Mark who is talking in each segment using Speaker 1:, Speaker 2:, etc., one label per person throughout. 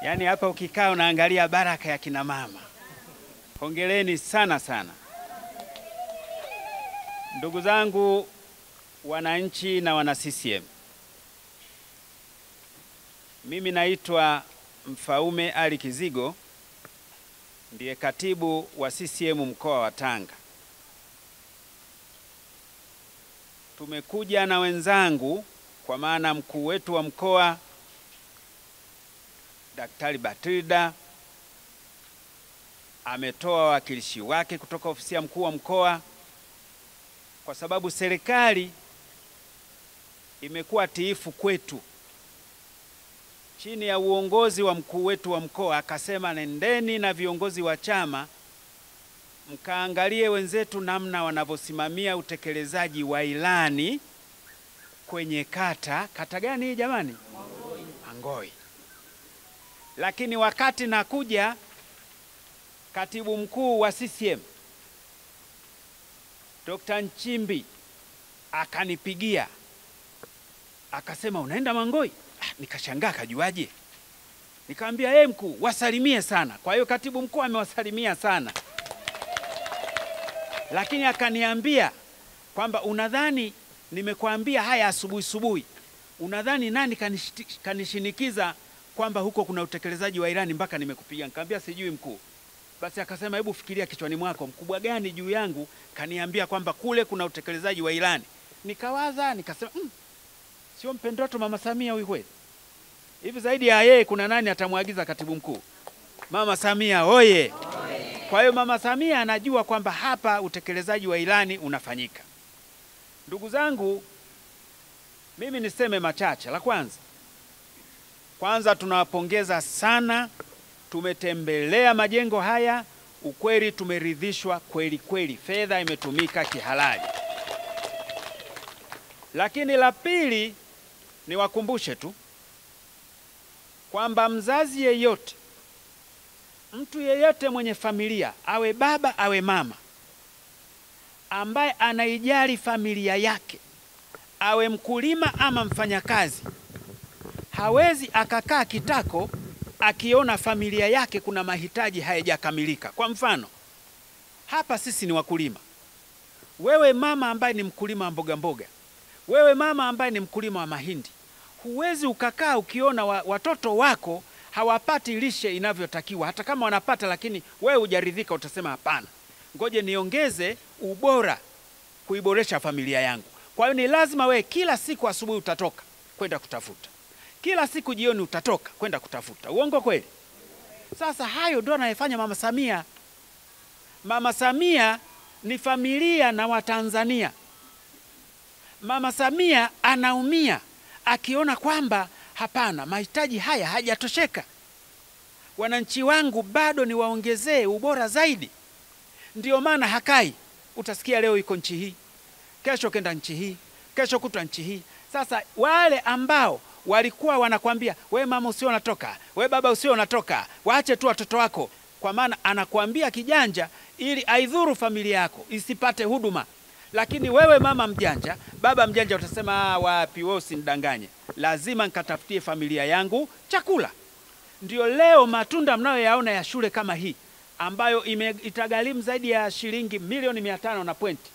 Speaker 1: Yaani hapa ukikaa unaangalia baraka ya kina mama. Hongereni sana sana. Ndugu zangu wananchi na wana CCM. Mimi naitwa Mfaume Ali Kizigo, ndiye katibu wa CCM mkoa wa Tanga. Tumekuja na wenzangu kwa maana mkuu wetu wa mkoa Daktari Batilda ametoa wawakilishi wake kutoka ofisi ya mkuu wa mkoa, kwa sababu serikali imekuwa tiifu kwetu chini ya uongozi wa mkuu wetu wa mkoa. Akasema nendeni na viongozi wa chama mkaangalie wenzetu namna wanavyosimamia utekelezaji wa ilani kwenye kata. Kata gani hii jamani? Angoi. Lakini wakati nakuja, katibu mkuu wa CCM Dr. Nchimbi akanipigia akasema unaenda Mangoi? Nikashangaa kajuaje? Nikamwambia mkuu, wasalimie sana. Kwa hiyo katibu mkuu amewasalimia sana. Lakini akaniambia kwamba unadhani nimekuambia haya asubuhi, unadhani nani kanishinikiza kwamba huko kuna utekelezaji wa ilani mpaka nimekupigia? Nikamwambia sijui mkuu. Basi akasema hebu fikiria kichwani mwako, mkubwa gani juu yangu kaniambia kwamba kule kuna utekelezaji wa ilani? Nikawaza nikasema sio mpendoto Mama Samia huyu kweli? Hivi zaidi ya yeye kuna nani atamwagiza katibu mkuu? Mama Samia oye! Kwa hiyo Mama Samia anajua kwamba hapa utekelezaji wa ilani unafanyika. Ndugu zangu, mimi niseme machache. La kwanza tunawapongeza sana. Tumetembelea majengo haya, ukweli tumeridhishwa kweli, fedha imetumika kihalali. Lakini la pili, niwakumbushe tu kwamba mzazi yeyote, mtu yeyote mwenye familia, awe baba awe mama, ambaye anaijali familia yake, awe mkulima ama mfanyakazi, hawezi akakaa kitako akiona familia yake kuna mahitaji hayajakamilika. Kwa mfano, hapa sisi ni wakulima. Wewe mama ambaye ni mkulima wa mboga, wewe mama ambaye ni mkulima wa mahindi, huwezi ukakaa ukiona watoto wako hawapati lishe inavyotakiwa. Hata kama wanapata, lakini wewe hujaridhika, utasema hapana, ngoje niongeze ubora kuiboresha familia yangu. Kwa hiyo ni lazima wewe kila siku asubuhi utatoka kwenda kutafuta, kila siku jioni utatoka kwenda kutafuta. Uongo kweli? Sasa hayo ndio anayefanya Mama Samia. Mama Samia ni familia na Watanzania. Mama Samia anaumia akiona kwamba hapana, mahitaji haya hajatosheka, wananchi wangu bado niwaongezee ubora zaidi. Ndio maana hakai. Utasikia leo iko nchi hii, kesho kenda nchi hii, kesho kutwa nchi hii. Sasa wale ambao walikuwa wanakwambia we mama usio unatoka, we baba usio unatoka, waache tu watoto wako, kwa maana anakuambia kijanja ili aidhuru familia yako isipate huduma. Lakini wewe mama mjanja, baba mjanja, utasema wapi, wewe usinidanganye, lazima nikatafutie familia yangu chakula. Ndio leo matunda mnayoyaona ya shule kama hii ambayo itagharimu zaidi ya shilingi milioni 500 na pointi.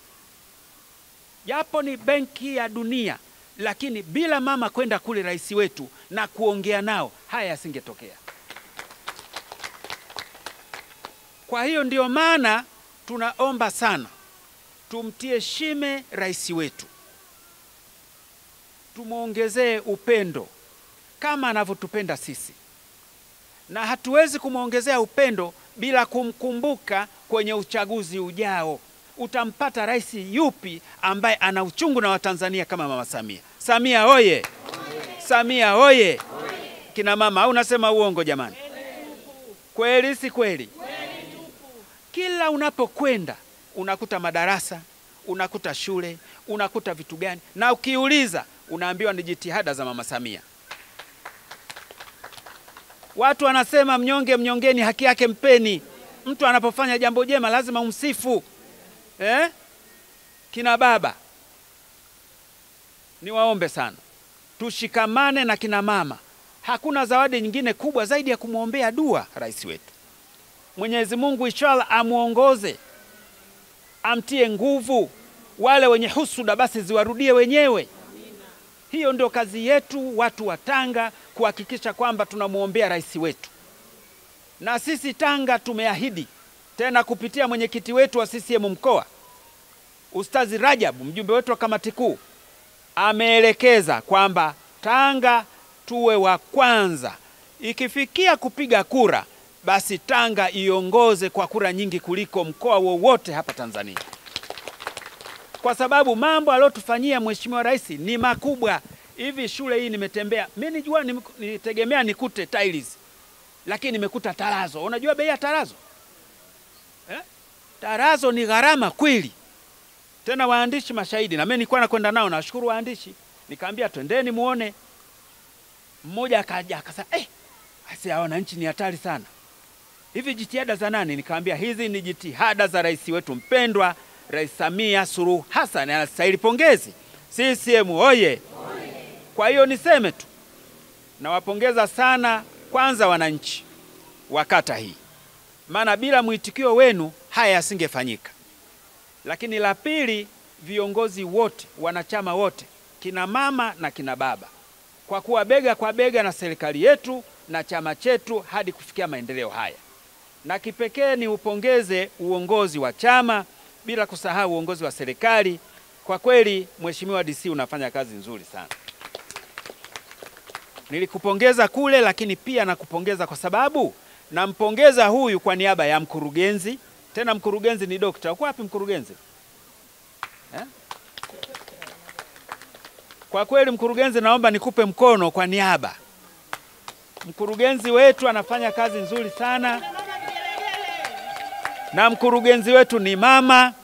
Speaker 1: Japo ni Benki ya Dunia, lakini bila mama kwenda kule rais wetu na kuongea nao, haya yasingetokea. Kwa hiyo ndio maana tunaomba sana tumtie shime rais wetu, tumuongezee upendo kama anavyotupenda sisi, na hatuwezi kumuongezea upendo bila kumkumbuka kwenye uchaguzi ujao. Utampata rais yupi ambaye ana uchungu na Watanzania kama Mama Samia? Samia oye! Samia oye! Kina mama, au unasema uongo jamani? Kweli si kweli? Kila unapokwenda unakuta madarasa, unakuta shule, unakuta vitu gani, na ukiuliza unaambiwa ni jitihada za Mama Samia. Watu wanasema mnyonge mnyongeni, haki yake mpeni. Mtu anapofanya jambo jema lazima umsifu. Kina baba, niwaombe sana tushikamane na kina mama. hakuna zawadi nyingine kubwa zaidi ya kumwombea dua rais wetu. Mwenyezi Mungu inshallah amuongoze, amtie nguvu. Wale wenye husuda basi ziwarudie wenyewe. Hiyo ndio kazi yetu watu wa Tanga, kuhakikisha kwamba tunamuombea rais wetu. Na sisi Tanga tumeahidi tena kupitia mwenyekiti wetu wa CCM mkoa Ustazi Rajab, mjumbe wetu wa kamati kuu, ameelekeza kwamba Tanga tuwe wa kwanza. Ikifikia kupiga kura, basi Tanga iongoze kwa kura nyingi kuliko mkoa wowote hapa Tanzania. Kwa sababu mambo aliyotufanyia Mheshimiwa Rais ni makubwa. Hivi shule hii nimetembea, mimi nilitegemea nikute tiles, lakini nimekuta tarazo. Unajua bei ya tarazo? Tarazo ni gharama kweli. Tena waandishi mashahidi, na mimi nilikuwa nakwenda nao, nashukuru waandishi. Nikamwambia twendeni muone. Mmoja akaja akasema, asi hawa wananchi ni hatari sana. Hivi jitihada za nani? Nikamwambia hizi ni jitihada za rais wetu mpendwa, Rais Samia Suluhu Hassan, anastahili pongezi. CCM oye! Kwa hiyo niseme tu, nawapongeza sana kwanza wananchi wa kata hii, maana bila mwitikio wenu haya yasingefanyika. Lakini la pili, viongozi wote, wanachama wote, kina mama na kina baba, kwa kuwa bega kwa bega na serikali yetu na chama chetu hadi kufikia maendeleo haya. Na kipekee ni upongeze uongozi wa chama, bila kusahau uongozi wa serikali. Kwa kweli Mheshimiwa DC unafanya kazi nzuri sana. Nilikupongeza kule, lakini pia nakupongeza kwa sababu nampongeza huyu kwa niaba ya mkurugenzi. Tena mkurugenzi ni dokta. Uko wapi mkurugenzi? Kwa kweli mkurugenzi, naomba nikupe mkono kwa niaba. Mkurugenzi wetu anafanya kazi nzuri sana. Na mkurugenzi wetu ni mama.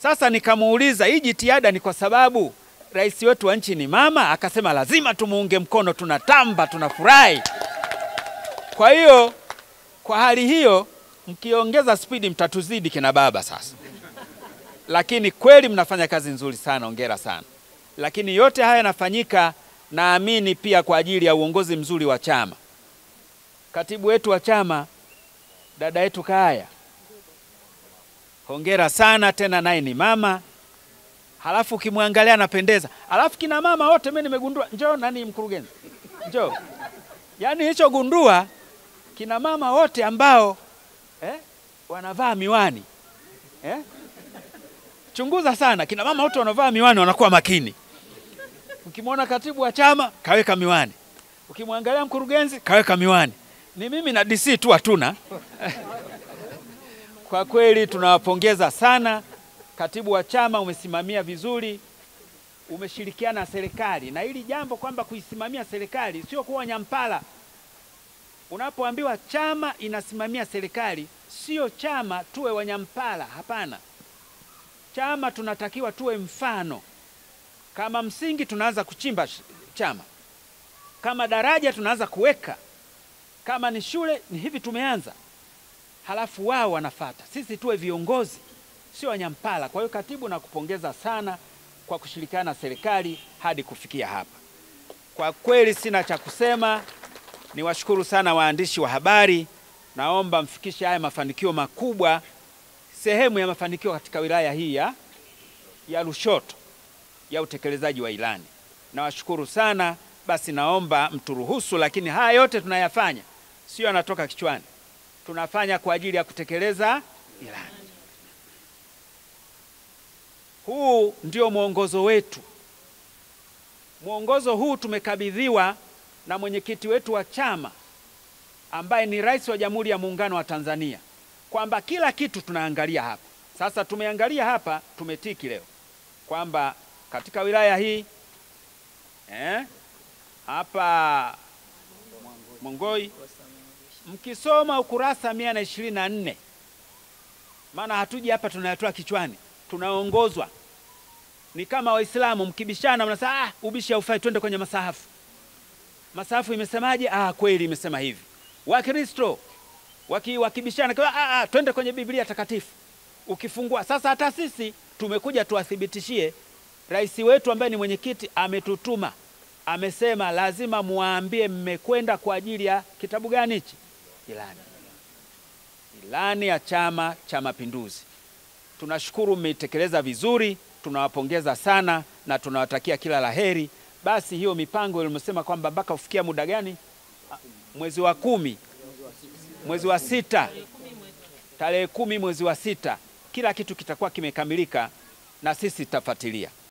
Speaker 1: Sasa nikamuuliza hii jitihada ni kwa sababu rais wetu wa nchi ni mama? Akasema lazima tumuunge mkono, tunatamba, tunafurahi. Kwa hiyo kwa hali hiyo mkiongeza spidi mtatuzidi kina baba sasa. Lakini kweli mnafanya kazi nzuri sana, hongera sana. Lakini yote haya yanafanyika naamini pia kwa ajili ya uongozi mzuri wa chama. Katibu wetu wa chama dada yetu Kaya, hongera sana, tena naye ni mama. Halafu ukimwangalia anapendeza. Halafu kina mama wote mimi nimegundua, njoo nani mkurugenzi? Njoo. Yaani hicho gundua kina mama wote ambao wanavaa miwani. Chunguza sana, kina mama wote wanavaa miwani wanakuwa makini. Ukimwona katibu wa chama kaweka miwani, ukimwangalia mkurugenzi kaweka miwani. Ni mimi na DC tu hatuna. Kwa kweli tunawapongeza sana. Katibu wa chama umesimamia vizuri, umeshirikiana na serikali. Na hili jambo kwamba kuisimamia serikali sio kuwa nyampala. Unapoambiwa chama inasimamia serikali, sio chama tuwe wanyampala, hapana. Chama tunatakiwa tuwe mfano. Kama msingi tunaanza kuchimba chama, kama daraja tunaanza kuweka, kama ni shule ni hivi tumeanza, halafu wao wanafuata. Sisi tuwe viongozi, sio wanyampala. Kwa hiyo katibu, nakupongeza sana kwa kushirikiana na serikali hadi kufikia hapa. Kwa kweli sina cha kusema. Niwashukuru sana waandishi wa habari. Naomba mfikishe haya mafanikio makubwa, sehemu ya mafanikio katika wilaya hii ya Lushoto ya utekelezaji wa ilani. Nawashukuru sana. Basi naomba mturuhusu, lakini haya yote tunayafanya sio yanatoka kichwani. Tunafanya kwa ajili ya kutekeleza ilani. Huu ndio mwongozo wetu. Mwongozo huu tumekabidhiwa na mwenyekiti wetu wa chama ambaye ni Rais wa Jamhuri ya Muungano wa Tanzania, kwamba kila kitu tunaangalia hapa. Sasa tumeangalia hapa, tumetiki leo kwamba katika wilaya hii hapa Mongoi, mkisoma ukurasa 124, maana hatuji hapa tunayatoa kichwani, tunaongozwa. Ni kama Waislamu mkibishana mnasema ubishi haufai, twende kwenye masahafu. Masahafu imesemaje? Kweli imesema hivi. Wakristo wakibishana twende kwenye Biblia takatifu. Ukifungua sasa, hata sisi tumekuja tuwathibitishie rais wetu ambaye ni mwenyekiti ametutuma amesema lazima muambie mmekwenda kwa ajili ya kitabu gani hichi? Ilani ya Chama cha Mapinduzi. Tunashukuru mmeitekeleza vizuri, tunawapongeza sana na tunawatakia kila laheri. Basi hiyo mipango ilimesema kwamba mpaka kufikia muda gani? Mwezi wa 10, mwezi wa 6, tarehe 10 mwezi wa 6, kila kitu kitakuwa kimekamilika na sisi tutafuatilia.